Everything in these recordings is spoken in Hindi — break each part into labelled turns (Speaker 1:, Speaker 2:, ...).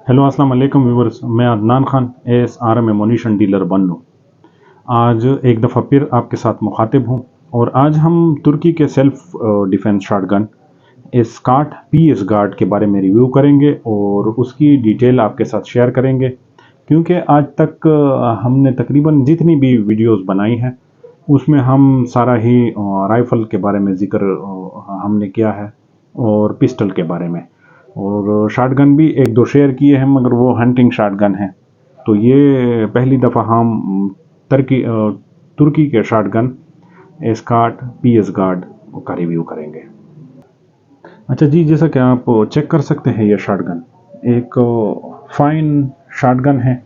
Speaker 1: हेलो अस्सलाम वालेकुम व्यूवर्स। मैं Adnan Khan ASRM ammunition dealer Bannu. आज एक दफ़ा फिर आपके साथ मुखातिब हूँ और आज हम तुर्की के self defence shotgun Scott PS guard के बारे में रिव्यू करेंगे और उसकी डिटेल आपके साथ शेयर करेंगे, क्योंकि आज तक हमने तकरीबन जितनी भी वीडियोस बनाई हैं उसमें हम सारा ही राइफ़ल के बारे में ज़िक्र हमने किया है और पिस्टल के बारे में, और शॉटगन भी एक दो शेयर किए हैं, मगर वो हंटिंग शॉटगन है। तो ये पहली दफ़ा हम तुर्की के शॉटगन स्कॉट PS गार्ड का रिव्यू करेंगे। अच्छा जी, जैसा कि आप चेक कर सकते हैं, ये शॉटगन एक फाइन शॉटगन है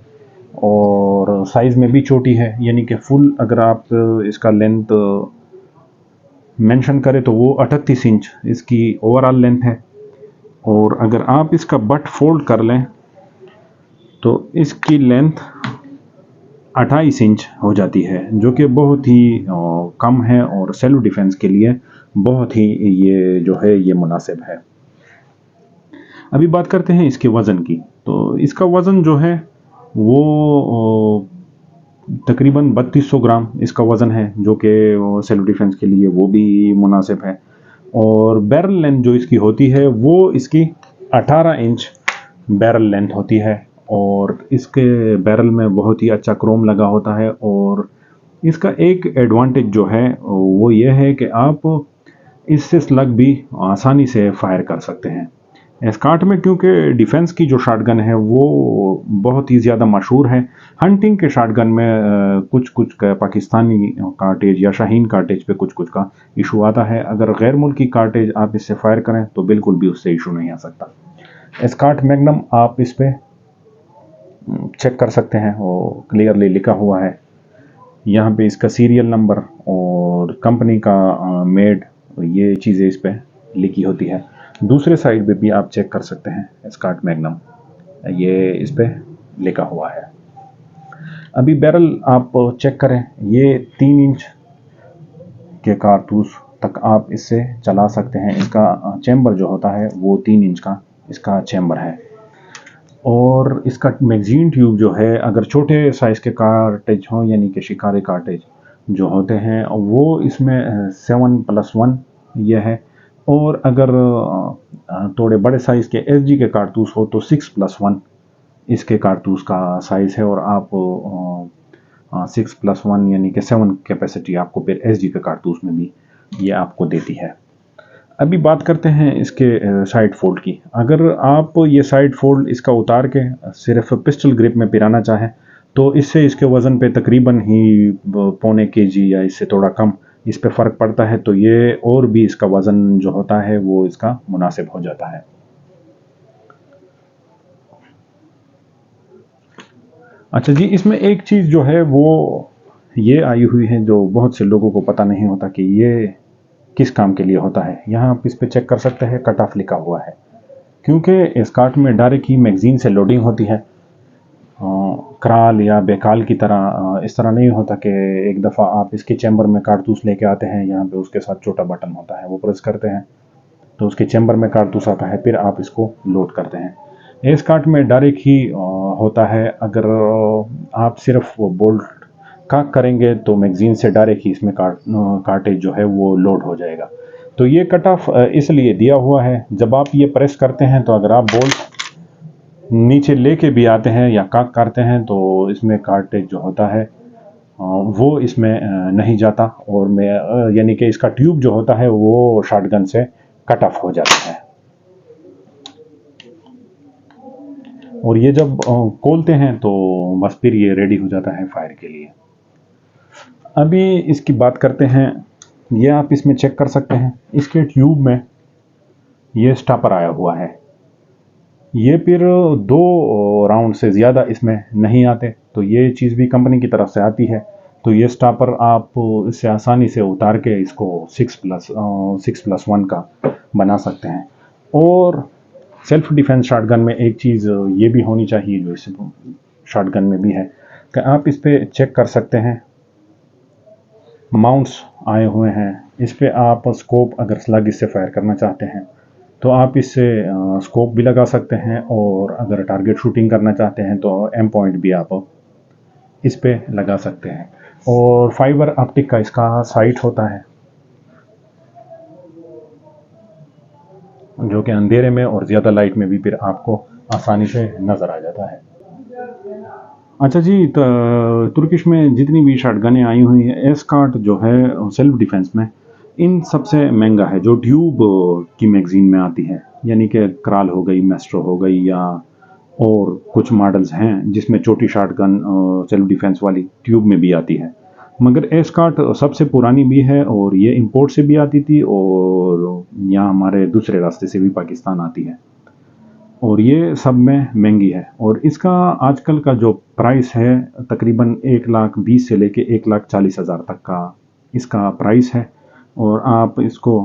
Speaker 1: और साइज़ में भी छोटी है, यानी कि फुल अगर आप इसका लेंथ मेंशन करें तो वो 38 इंच इसकी ओवरऑल लेंथ है। और अगर आप इसका बट फोल्ड कर लें तो इसकी लेंथ 28 इंच हो जाती है, जो कि बहुत ही कम है और सेल्फ डिफेंस के लिए बहुत ही ये जो है ये मुनासिब है। अभी बात करते हैं इसके वज़न की। तो इसका वज़न जो है वो तकरीबन 3200 ग्राम इसका वज़न है, जो कि सेल्फ डिफेंस के लिए वो भी मुनासिब है। और बैरल लेंथ जो इसकी होती है वो इसकी 18 इंच बैरल लेंथ होती है, और इसके बैरल में बहुत ही अच्छा क्रोम लगा होता है। और इसका एक एडवांटेज जो है वो ये है कि आप इससे स्लग भी आसानी से फायर कर सकते हैं। स्कॉट में क्योंकि डिफेंस की जो शॉटगन है वो बहुत ही ज़्यादा मशहूर है। हंटिंग के शॉटगन में कुछ कुछ का पाकिस्तानी कार्टेज या शाहीन कार्टेज पे कुछ कुछ का इशू आता है। अगर गैर मुल्की कार्टेज आप इससे फायर करें तो बिल्कुल भी उससे इशू नहीं आ सकता। स्कॉट मैग्नम आप इस पे चेक कर सकते हैं, वो क्लियरली लिखा हुआ है यहाँ पे इसका सीरियल नंबर और कंपनी का मेड, ये चीज़ें इस पे लिखी होती है। दूसरे साइड पे भी आप चेक कर सकते हैं स्कॉट मैग्नम, ये इस पे लिखा हुआ है। अभी बैरल आप चेक करें, ये 3 इंच के कारतूस तक आप इससे चला सकते हैं। इसका चैम्बर जो होता है वो 3 इंच का इसका चैम्बर है। और इसका मैगजीन ट्यूब जो है, अगर छोटे साइज़ के कार्टेज हों यानी कि शिकारी कार्टेज जो होते हैं वो इसमें 7+1 ये है। और अगर थोड़े बड़े साइज़ के SG के कारतूस हो तो 6+1 इसके कारतूस का साइज़ है। और आप 6+1 यानी कि 7 कैपेसिटी आपको फिर SG के कारतूस में भी ये आपको देती है। अभी बात करते हैं इसके साइड फोल्ड की। अगर आप ये साइड फोल्ड इसका उतार के सिर्फ पिस्टल ग्रिप में पिराना चाहें तो इससे इसके वज़न पे तकरीबन ही पौने केजी या इससे थोड़ा कम इस पे फ़र्क पड़ता है, तो ये और भी इसका वज़न जो होता है वो इसका मुनासिब हो जाता है। अच्छा जी, इसमें एक चीज़ जो है वो ये आई हुई है जो बहुत से लोगों को पता नहीं होता कि ये किस काम के लिए होता है। यहाँ आप इस पे चेक कर सकते हैं, कट ऑफ लिखा हुआ है। क्योंकि स्कॉट में डायरेक्ट ही मैगजीन से लोडिंग होती है, कराल या बेकाल की तरह इस तरह नहीं होता कि एक दफ़ा आप इसके चैम्बर में कारतूस लेके आते हैं, यहाँ पे उसके साथ छोटा बटन होता है, वो प्रेस करते हैं तो उसके चैम्बर में कारतूस आता है, फिर आप इसको लोड करते हैं। स्कॉट में डायरेक्ट ही होता है। अगर आप सिर्फ बोल्ट काक करेंगे तो मैगजीन से डायरेक्ट ही इसमें कार्टेज जो है वो लोड हो जाएगा। तो ये कट ऑफ इसलिए दिया हुआ है, जब आप ये प्रेस करते हैं तो अगर आप बोल्ट नीचे लेके भी आते हैं या काक करते हैं तो इसमें कार्टेज जो होता है वो इसमें नहीं जाता, और मैं यानी कि इसका ट्यूब जो होता है वो शॉटगन से कट ऑफ हो जाता है। और ये जब खोलते हैं तो बस फिर ये रेडी हो जाता है फायर के लिए। अभी इसकी बात करते हैं, ये आप इसमें चेक कर सकते हैं, इसके ट्यूब में ये स्टॉपर आया हुआ है। ये फिर 2 राउंड से ज़्यादा इसमें नहीं आते, तो ये चीज़ भी कंपनी की तरफ से आती है। तो ये स्टॉपर आप इससे आसानी से उतार के इसको 6+1 का बना सकते हैं। और सेल्फ डिफेंस शॉटगन में एक चीज़ ये भी होनी चाहिए जो इस शॉटगन में भी है कि आप इस पे चेक कर सकते हैं, माउंट्स आए हुए हैं। इस पे आप स्कोप अगर स्लग इससे फायर करना चाहते हैं तो आप इससे स्कोप भी लगा सकते हैं, और अगर टारगेट शूटिंग करना चाहते हैं तो एम पॉइंट भी आप इस पे लगा सकते हैं। और फाइबर ऑप्टिक का इसका साइट होता है, जो कि अंधेरे में और ज़्यादा लाइट में भी फिर आपको आसानी से नज़र आ जाता है। अच्छा जी, तुर्किश में जितनी भी शॉटगनें आई हुई हैं, एस्कॉर्ट जो है सेल्फ डिफेंस में इन सबसे महंगा है, जो ट्यूब की मैगजीन में आती है, यानी कि क्राल हो गई, मेस्ट्रो हो गई, या और कुछ मॉडल्स हैं जिसमें छोटी शॉटगन सेल्फ डिफेंस वाली ट्यूब में भी आती है। मगर एस्कॉर्ट सबसे पुरानी भी है, और ये इंपोर्ट से भी आती थी, और यहाँ हमारे दूसरे रास्ते से भी पाकिस्तान आती है, और ये सब में महंगी है। और इसका आजकल का जो प्राइस है तकरीबन 1,20,000 से लेके 1,40,000 तक का इसका प्राइस है। और आप इसको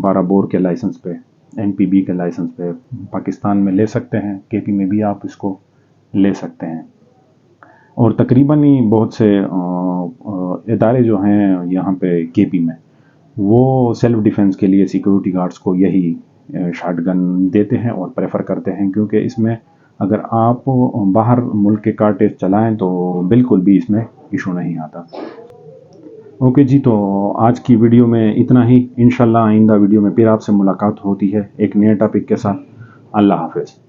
Speaker 1: 12 बोर के लाइसेंस पे, NPB के लाइसेंस पे पाकिस्तान में ले सकते हैं, KP में भी आप इसको ले सकते हैं। और तकरीबन ही बहुत से इदारे जो हैं यहाँ पे KP में, वो सेल्फ डिफेंस के लिए सिक्योरिटी गार्ड्स को यही शॉटगन देते हैं और प्रेफर करते हैं, क्योंकि इसमें अगर आप बाहर मुल्क के कार्टेज चलाएं तो बिल्कुल भी इसमें इशू नहीं आता। ओके जी, तो आज की वीडियो में इतना ही। इंशाल्लाह आइंदा वीडियो में फिर आपसे मुलाकात होती है एक नए टॉपिक के साथ। अल्लाह हाफिज़।